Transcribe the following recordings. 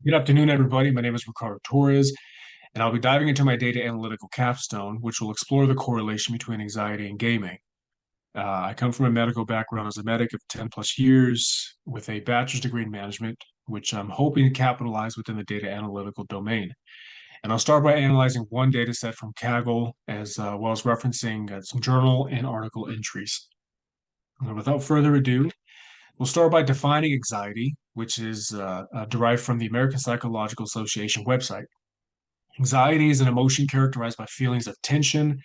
Good afternoon, everybody. My name is Ricardo Torres, and I'll be diving into my data analytical capstone, which will explore the correlation between anxiety and gaming. I come from a medical background as a medic of 10 plus years with a bachelor's degree in management, which I'm hoping to capitalize within the data analytical domain. And I'll start by analyzing one data set from Kaggle, as well as referencing some journal and article entries. Without further ado, we'll start by defining anxiety, which is derived from the American Psychological Association website. Anxiety is an emotion characterized by feelings of tension,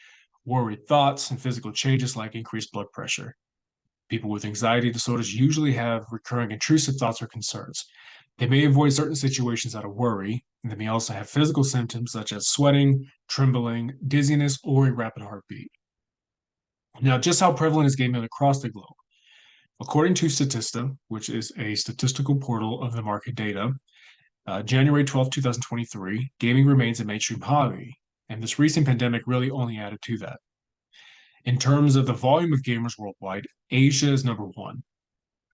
worried thoughts, and physical changes like increased blood pressure. People with anxiety disorders usually have recurring intrusive thoughts or concerns. They may avoid certain situations out of worry, and they may also have physical symptoms such as sweating, trembling, dizziness, or a rapid heartbeat. Now, just how prevalent is gaming across the globe? According to Statista, which is a statistical portal of the market data, January 12th, 2023, gaming remains a mainstream hobby, and this recent pandemic really only added to that. In terms of the volume of gamers worldwide, Asia is number one.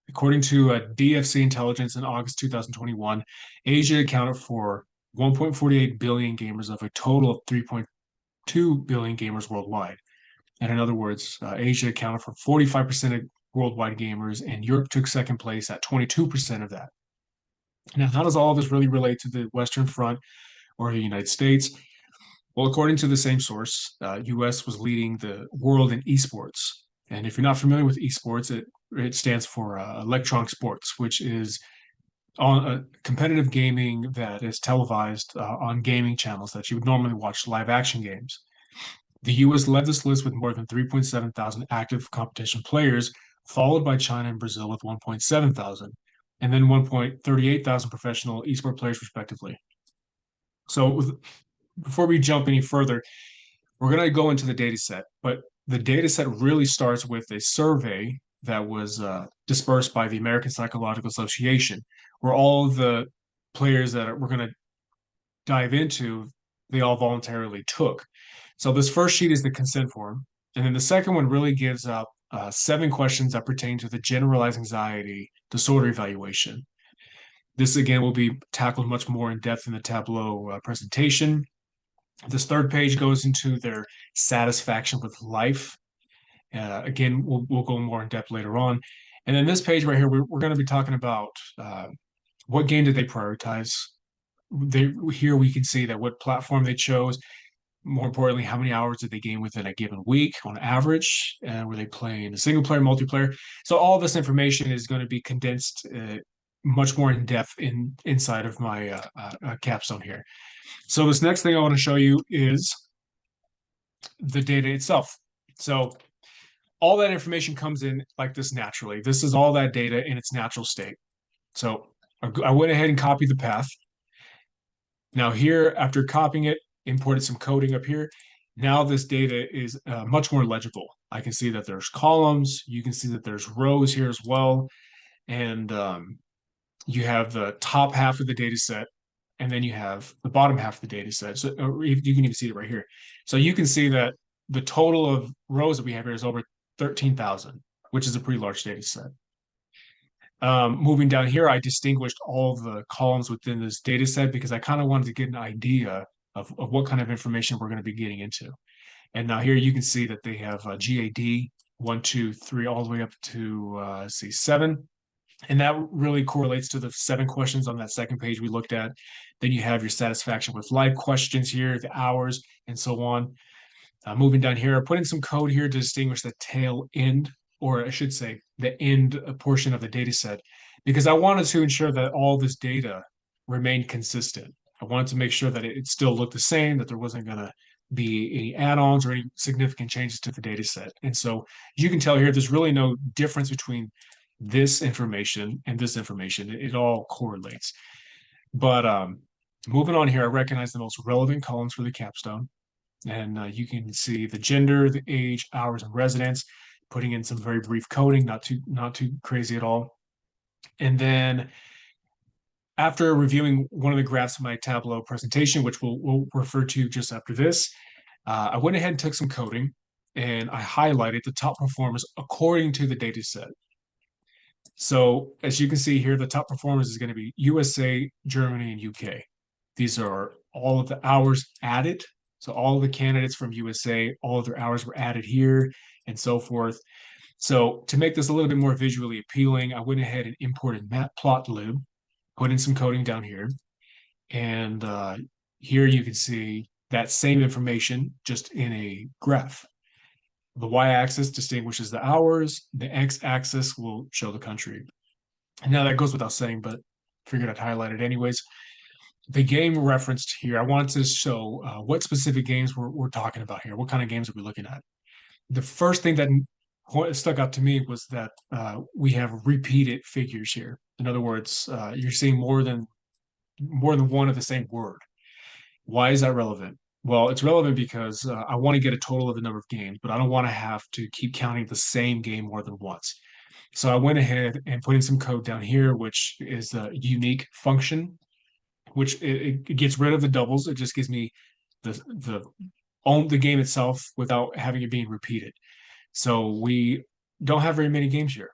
According to DFC Intelligence in August 2021, Asia accounted for 1.48 billion gamers of a total of 3.2 billion gamers worldwide. And in other words, Asia accounted for 45% of worldwide gamers, and Europe took second place at 22% of that. Now, how does all of this really relate to the Western Front or the United States? Well, according to the same source, US was leading the world in esports. And if you're not familiar with esports, it stands for electronic sports, which is on competitive gaming that is televised on gaming channels that you would normally watch live action games. The US led this list with more than 3.7 thousand active competition players, followed by China and Brazil with 1.7 thousand, and then 1.38 thousand professional esports players, respectively. So, before we jump any further, we're going to go into the data set, but the data set really starts with a survey that was dispersed by the American Psychological Association, where all of the players that we're going to dive into, they all voluntarily took. So this first sheet is the consent form, and then the second one really gives up 7 questions that pertain to the generalized anxiety disorder evaluation. This again will be tackled much more in depth in the Tableau presentation. This third page goes into their satisfaction with life. Again, we'll go more in depth later on. And then this page right here, we're going to be talking about what game did they prioritize. Here we can see that what platform they chose. More importantly, how many hours did they game within a given week on average? Were they playing a single player, multiplayer? So all this information is going to be condensed much more in depth inside of my capstone here. So this next thing I want to show you is the data itself. So all that information comes in like this naturally. This is all that data in its natural state. So I went ahead and copied the path. Now here, after copying it, imported some coding up here. Now this data is much more legible. I can see that there's columns. You can see that there's rows here as well. And you have the top half of the data set, and then you have the bottom half of the data set. So you can even see it right here. So you can see that the total of rows that we have here is over 13,000, which is a pretty large data set. Moving down here, I distinguished all the columns within this data set because I kind of wanted to get an idea of what kind of information we're going to be getting into. And now here you can see that they have GAD 1, 2, 3, all the way up to see 7. And that really correlates to the 7 questions on that second page we looked at. Then you have your satisfaction with life questions here, the hours, and so on. Moving down here, I put in some code here to distinguish the tail end, or I should say the end portion of the data set, because I wanted to ensure that all this data remained consistent. I wanted to make sure that it still looked the same, that there wasn't going to be any add-ons or any significant changes to the data set. And so you can tell here, there's really no difference between this information and this information. It all correlates. But moving on here, I recognize the most relevant columns for the capstone. And you can see the gender, the age, hours, and residence, putting in some very brief coding, not too crazy at all. And then after reviewing one of the graphs of my Tableau presentation, which we'll refer to just after this, I went ahead and took some coding and I highlighted the top performers according to the data set. So as you can see here, the top performers is going to be USA, Germany, and UK. These are all of the hours added. So all of the candidates from USA, all of their hours were added here and so forth. So to make this a little bit more visually appealing, I went ahead and imported matplotlib, put in some coding down here. And here you can see that same information just in a graph. The y-axis distinguishes the hours. The x-axis will show the country. And now that goes without saying, but figured I'd highlight it anyways. The game referenced here, I wanted to show what specific games we're talking about here. What kind of games are we looking at? The first thing that stuck out to me was that we have repeated figures here. In other words, you're seeing more than one of the same word. Why is that relevant? Well, it's relevant because I want to get a total of the number of games, but I don't want to have to keep counting the same game more than once. So I went ahead and put in some code down here, which is a unique function, which it gets rid of the doubles. It just gives me the own the game itself without having it being repeated. So we don't have very many games here.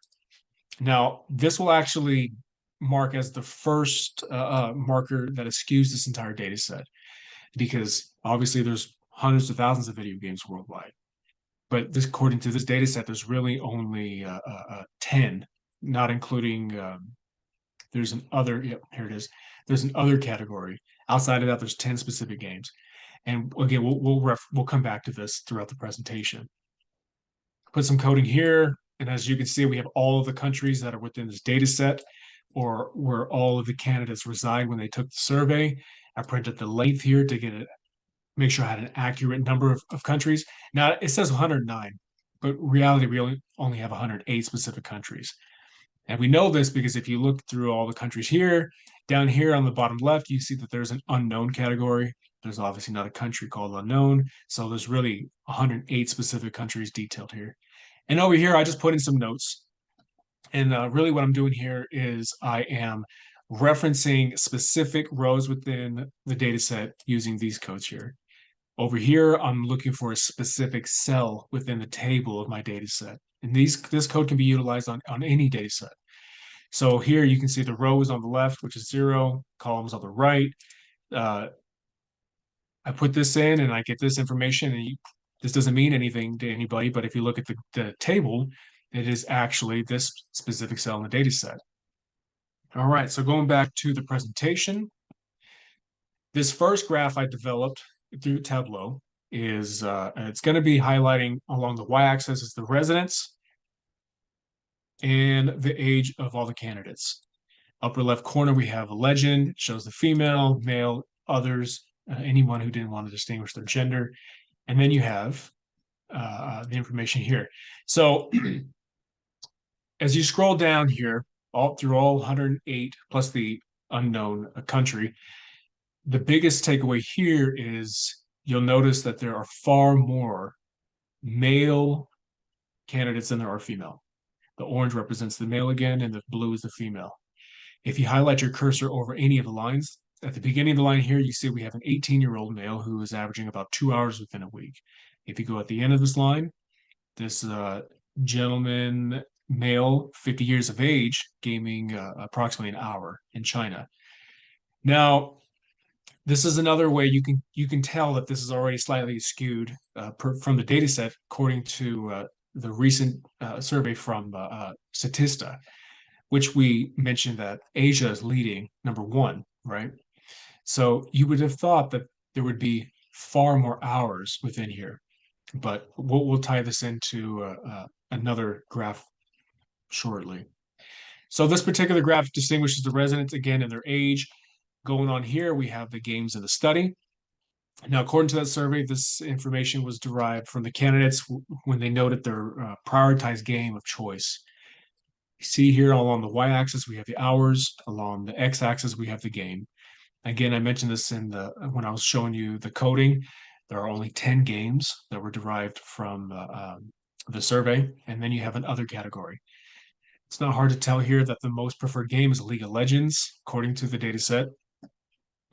Now, this will actually mark as the first marker that eschews this entire data set because obviously there's hundreds of thousands of video games worldwide. But this, according to this data set, there's really only 10, not including there's an other, yep, here it is. There's an other category. Outside of that, there's 10 specific games. And again, we'll come back to this throughout the presentation. Put some coding here. And as you can see, we have all of the countries that are within this data set or where all of the candidates reside when they took the survey. I printed the length here to get it, make sure I had an accurate number of countries. Now it says 109, but reality, we only have 108 specific countries. And we know this because if you look through all the countries here, down here on the bottom left, you see that there's an unknown category. There's obviously not a country called unknown. So there's really 108 specific countries detailed here. And over here, I just put in some notes. And really what I'm doing here is I am referencing specific rows within the data set using these codes here. Over here, I'm looking for a specific cell within the table of my data set. And this code can be utilized on any data set. So here you can see the row is on the left, which is 0, columns on the right. I put this in and I get this information, and this doesn't mean anything to anybody, but if you look at the table, it is actually this specific cell in the data set. All right, so going back to the presentation, this first graph I developed through Tableau is it's going to be highlighting along the y-axis is the residence and the age of all the candidates. Upper left corner, we have a legend. It shows the female, male, others, anyone who didn't want to distinguish their gender. And then you have the information here. So as you scroll down here, all through all 108 plus the unknown country, the biggest takeaway here is you'll notice that there are far more male candidates than there are female. The orange represents the male again, and the blue is the female. If you highlight your cursor over any of the lines, at the beginning of the line here, you see we have an 18-year-old male who is averaging about 2 hours within a week. If you go at the end of this line, this gentleman, male, 50 years of age, gaming approximately an hour in China. Now, this is another way you can tell that this is already slightly skewed from the data set according to the recent survey from Statista, which we mentioned that Asia is leading #1, right? So you would have thought that there would be far more hours within here, but we'll tie this into another graph shortly. So this particular graph distinguishes the residents again in their age. Going on here, we have the games in the study. Now, according to that survey, this information was derived from the candidates when they noted their prioritized game of choice. You see here along the y-axis, we have the hours. Along the x-axis, we have the game. Again, I mentioned this when I was showing you the coding. There are only 10 games that were derived from the survey, and then you have an other category. It's not hard to tell here that the most preferred game is League of Legends, according to the data set.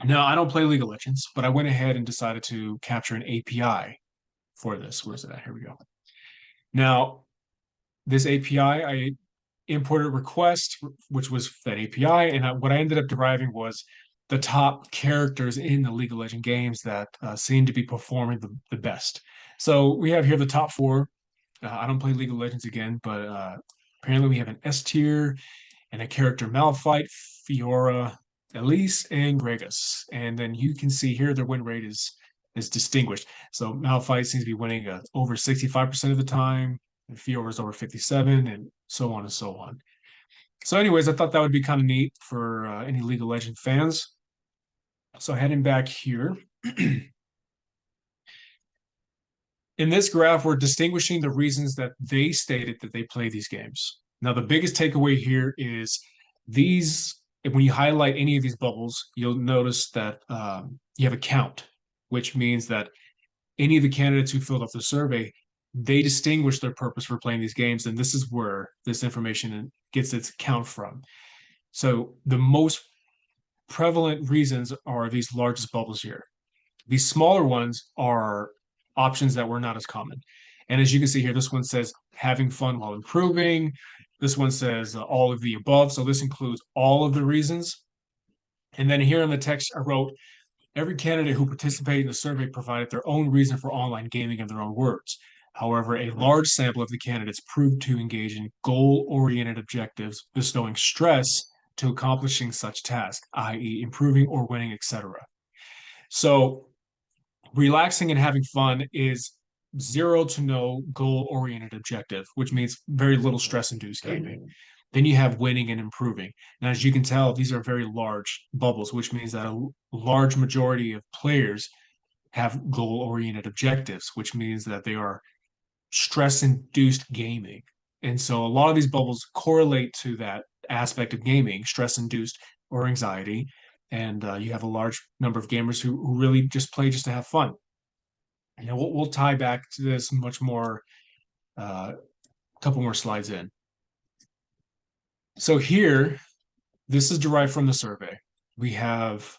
Now, I don't play League of Legends, but I went ahead and decided to capture an API for this. Where's it at? Here we go. Now, this API, I imported request, which was that API, and what I ended up deriving was the top characters in the League of Legends games that seem to be performing the best. So we have here the top four. I don't play League of Legends again, but apparently we have an S tier and a character Malphite, Fiora, Elise, and Gragas. And then you can see here their win rate is distinguished. So Malphite seems to be winning over 65% of the time, and Fiora is over 57, and so on and so on. So, anyways, I thought that would be kind of neat for any League of Legends fans. So, heading back here. In this graph, we're distinguishing the reasons that they stated that they play these games. Now, the biggest takeaway here is these, when you highlight any of these bubbles, you'll notice that you have a count, which means that any of the candidates who filled out the survey, they distinguish their purpose for playing these games. And this is where this information gets its count from. So the most prevalent reasons are these largest bubbles here. These smaller ones are options that were not as common. And as you can see here, this one says having fun while improving. This one says all of the above. So this includes all of the reasons. And then here in the text, I wrote, every candidate who participated in the survey provided their own reason for online gaming in their own words. However, a large sample of the candidates proved to engage in goal-oriented objectives, bestowing stress to accomplishing such tasks, i.e., improving or winning, etc. So relaxing and having fun is 0 to no goal-oriented objective, which means very little stress-induced gaming. Then you have winning and improving. Now, as you can tell, these are very large bubbles, which means that a large majority of players have goal-oriented objectives, which means that they are stress-induced gaming. And so a lot of these bubbles correlate to that aspect of gaming, stress-induced or anxiety. And you have a large number of gamers who really just play just to have fun. You know, we'll tie back to this much more, a couple more slides in. So here, this is derived from the survey. We have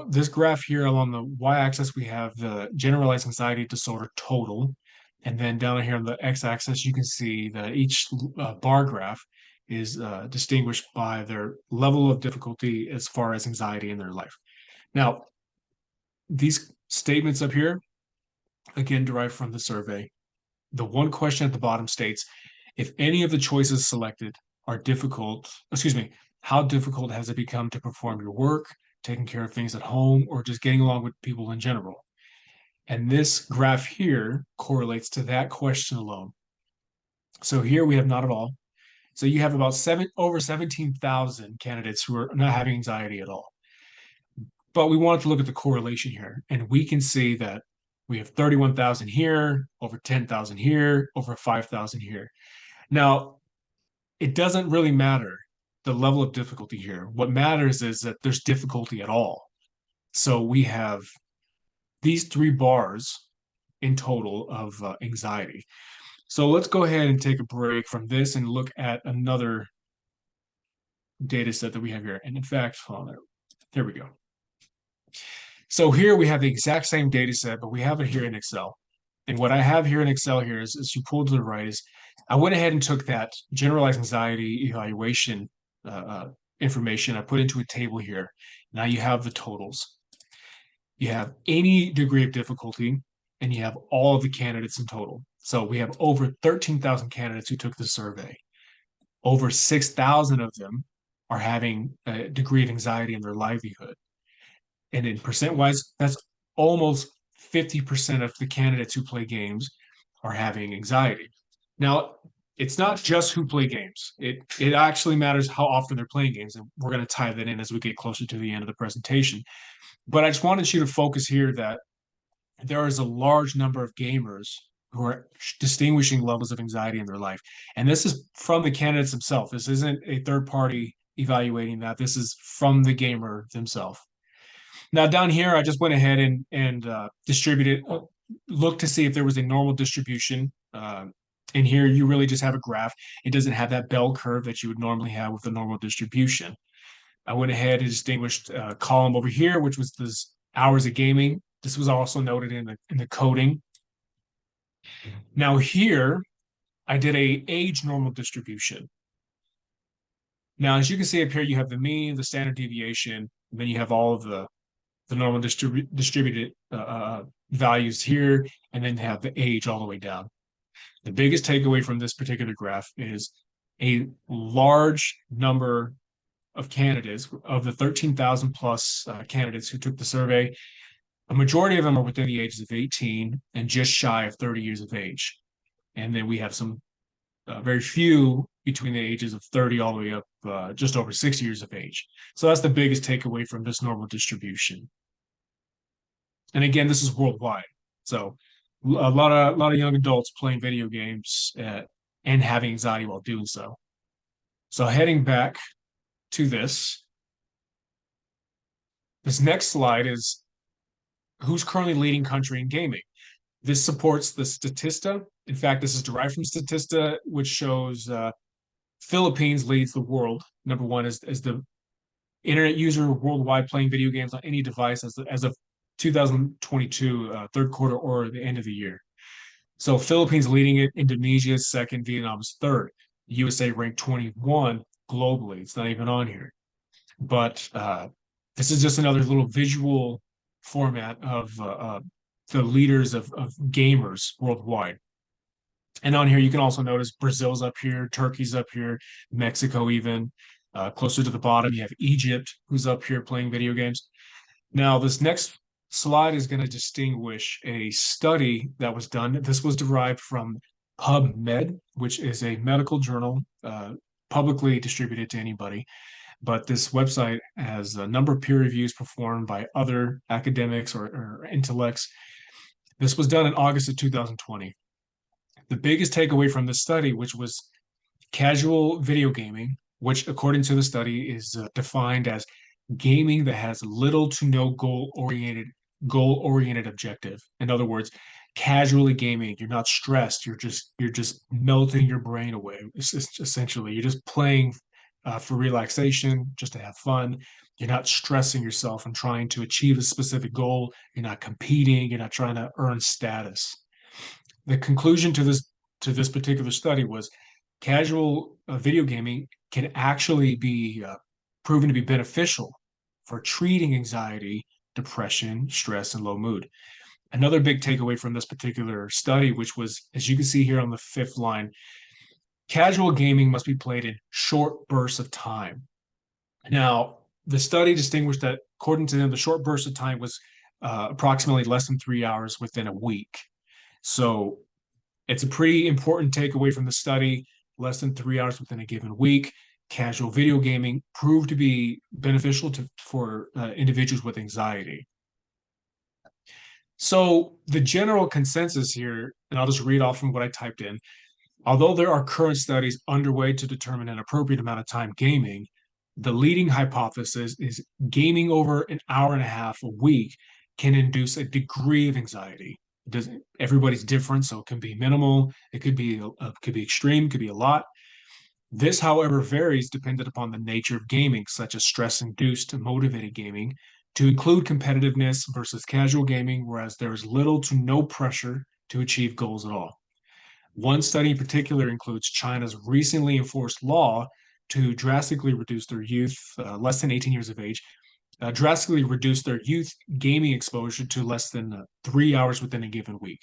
this graph here along the y-axis, we have the generalized anxiety disorder total. And then down here on the x-axis, you can see that each bar graph is distinguished by their level of difficulty as far as anxiety in their life. Now, these statements up here, again, derived from the survey. The one question at the bottom states, if any of the choices selected are difficult, how difficult has it become to perform your work, taking care of things at home, or just getting along with people in general? And this graph here correlates to that question alone. So here we have not at all. So you have about over 17,000 candidates who are not having anxiety at all. But we wanted to look at the correlation here, and we can see that we have 31,000 here, over 10,000 here, over 5,000 here. Now, it doesn't really matter the level of difficulty here. What matters is that there's difficulty at all. So we have these 3 bars in total of anxiety. So let's go ahead and take a break from this and look at another data set that we have here. And in fact, there we go. So here we have the exact same data set, but we have it here in Excel. And what I have here in Excel here is you pull to the right is I went ahead and took that generalized anxiety evaluation information. I put into a table here. Now you have the totals. You have any degree of difficulty, and you have all of the candidates in total. So we have over 13,000 candidates who took the survey. Over 6,000 of them are having a degree of anxiety in their livelihood. And in percent-wise, that's almost 50% of the candidates who play games are having anxiety. Now, it's not just who play games. It actually matters how often they're playing games, and we're going to tie that in as we get closer to the end of the presentation. But I just wanted you to focus here that there is a large number of gamers who are distinguishing levels of anxiety in their life. And this is from the candidates themselves. This isn't a third party evaluating that. This is from the gamer themselves. Now down here, I just went ahead and distributed, looked to see if there was a normal distribution. And here you really just have a graph. It doesn't have that bell curve that you would normally have with a normal distribution. I went ahead and distinguished a column over here, which was the hours of gaming. This was also noted in the coding. Now here, I did a age normal distribution. Now, as you can see up here, you have the mean, the standard deviation, and then you have all of the normal distributed values here, and then have the age all the way down. The biggest takeaway from this particular graph is a large number of candidates, of the 13,000 plus candidates who took the survey, a majority of them are within the ages of 18 and just shy of 30 years of age. And then we have some very few between the ages of 30 all the way up just over 60 years of age. So that's the biggest takeaway from this normal distribution. And again, this is worldwide. So a lot of young adults playing video games and having anxiety while doing so. So heading back to this next slide is who's currently leading country in gaming. This supports the Statista. In fact, this is derived from Statista, which shows Philippines leads the world. Number one is the internet user worldwide playing video games on any device as of 2022 third quarter or the end of the year. So Philippines leading it, Indonesia is second, Vietnam is third. The USA ranked 21 globally. It's not even on here. But this is just another little visual format of the leaders of gamers worldwide. And on here, you can also notice Brazil's up here, Turkey's up here, Mexico even. Closer to the bottom, you have Egypt, who's up here playing video games. Now, this next slide is going to distinguish a study that was done. This was derived from PubMed, which is a medical journal publicly distributed to anybody. But this website has a number of peer reviews performed by other academics or intellects. This was done in August of 2020. The biggest takeaway from this study, which was casual video gaming, which according to the study is defined as gaming that has little to no goal-oriented objective. In other words, casually gaming, you're not stressed, you're just melting your brain away. It's essentially you're just playing for relaxation, just to have fun. You're not stressing yourself and trying to achieve a specific goal. You're not competing. You're not trying to earn status. The conclusion to this particular study was casual video gaming can actually be proven to be beneficial for treating anxiety, depression, stress, and low mood. Another big takeaway from this particular study, which was, as you can see here on the fifth line, casual gaming must be played in short bursts of time. Now, the study distinguished that, according to them, the short burst of time was approximately less than 3 hours within a week. So it's a pretty important takeaway from the study. Less than 3 hours within a given week. Casual video gaming proved to be beneficial for individuals with anxiety. So the general consensus here, and I'll just read off from what I typed in, although there are current studies underway to determine an appropriate amount of time gaming, the leading hypothesis is gaming over an hour and a half a week can induce a degree of anxiety. Everybody's different, so it can be minimal, it could be extreme, it could be a lot. This, however, varies dependent upon the nature of gaming, such as stress-induced motivated gaming, to include competitiveness versus casual gaming, whereas there is little to no pressure to achieve goals at all. One study in particular includes China's recently enforced law to drastically reduce their youth, less than 18 years of age, drastically reduce their youth gaming exposure to less than 3 hours within a given week.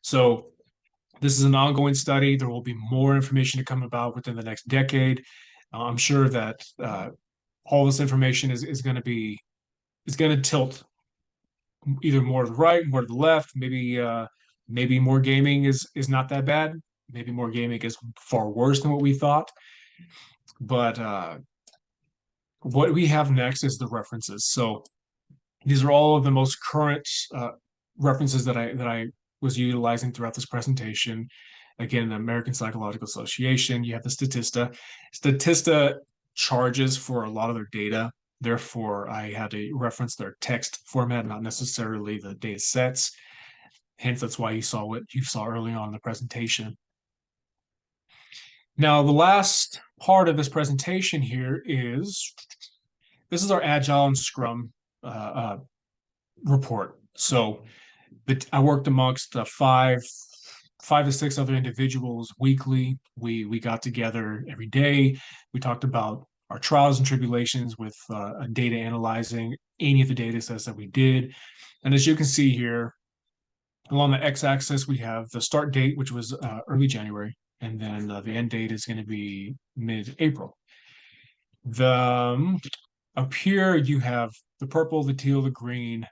So this is an ongoing study. There will be more information to come about within the next decade. I'm sure that all this information is going to tilt either more to the right, more to the left. Maybe more gaming is not that bad. Maybe more gaming is far worse than what we thought. But what we have next is the references. So these are all of the most current references that I was utilizing throughout this presentation. Again, the American Psychological Association, you have the Statista. Statista charges for a lot of their data. Therefore, I had to reference their text format, not necessarily the data sets. Hence, that's why you saw what you saw early on in the presentation. Now, the last part of this presentation here is, this is our Agile and Scrum report. So I worked amongst five to six other individuals weekly. We got together every day. We talked about our trials and tribulations with data analyzing any of the data sets that we did. And as you can see here, along the x-axis, we have the start date, which was early January, and then the end date is going to be mid-April. Up here, you have the purple, the teal, the green,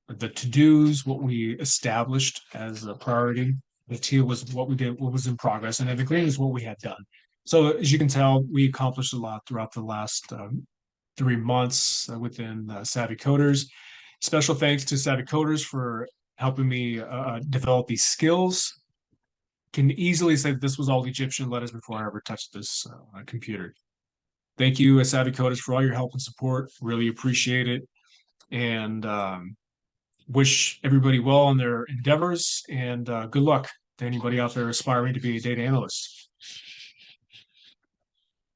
the to-dos, what we established as a priority. The teal was what we did, what was in progress, and then the green is what we had done. So as you can tell, we accomplished a lot throughout the last 3 months within Savvy Coders. Special thanks to Savvy Coders for helping me develop these skills. Can easily say that this was all Egyptian letters before I ever touched this computer. Thank you, Savvy Coders, for all your help and support. Really appreciate it. And wish everybody well on their endeavors, and good luck to anybody out there aspiring to be a data analyst.